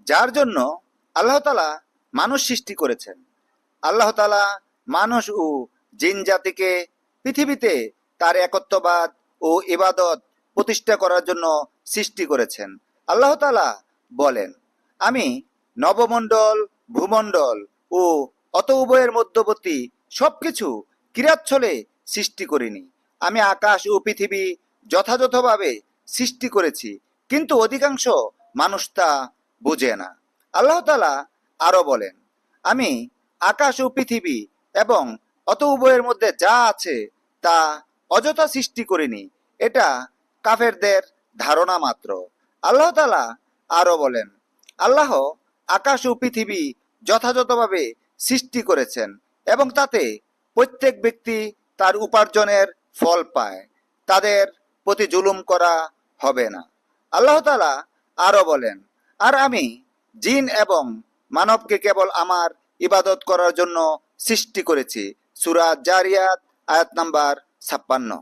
যার জন্য আল্লাহ তাআলা মানুষ সৃষ্টি করেছেন। আল্লাহ তাআলা মানুষ ও জিন জাতিকে পৃথিবীতে তার একত্ববাদ ও ইবাদত প্রতিষ্ঠা করার জন্য সৃষ্টি করেছেন। আল্লাহ তাআলা বলেন, আমি নবমণ্ডল, ভূমণ্ডল ও অত উভয়ের মধ্যবর্তী সবকিছু ক্রিয়াচ্ছলে সৃষ্টি করিনি। আমি আকাশ ও পৃথিবী যথাযথভাবে সৃষ্টি করেছি, কিন্তু অধিকাংশ মানুষ তা বুঝে না। আল্লাহ তাআলা আরো বলেন, আমি আকাশ ও পৃথিবী এবং অত উভয়ের মধ্যে যা আছে তা অযথা সৃষ্টি করিনি। এটা কাফেরদের ধারণা মাত্র। আল্লাহ তাআলা আরো বলেন, আল্লাহ আকাশ ও পৃথিবী যথাযথভাবে সৃষ্টি করেছেন এবং তাতে প্রত্যেক ব্যক্তি তার উপার্জনের ফল পায়। তাদের প্রতি জুলুম করা হবে না। আল্লাহ তাআলা আরো বলেন, আর আমি জিন এবং মানবকে কেবল আমার ইবাদত করার জন্য সৃষ্টি করেছি। সূরা জারিয়াত আয়াত নাম্বার 56।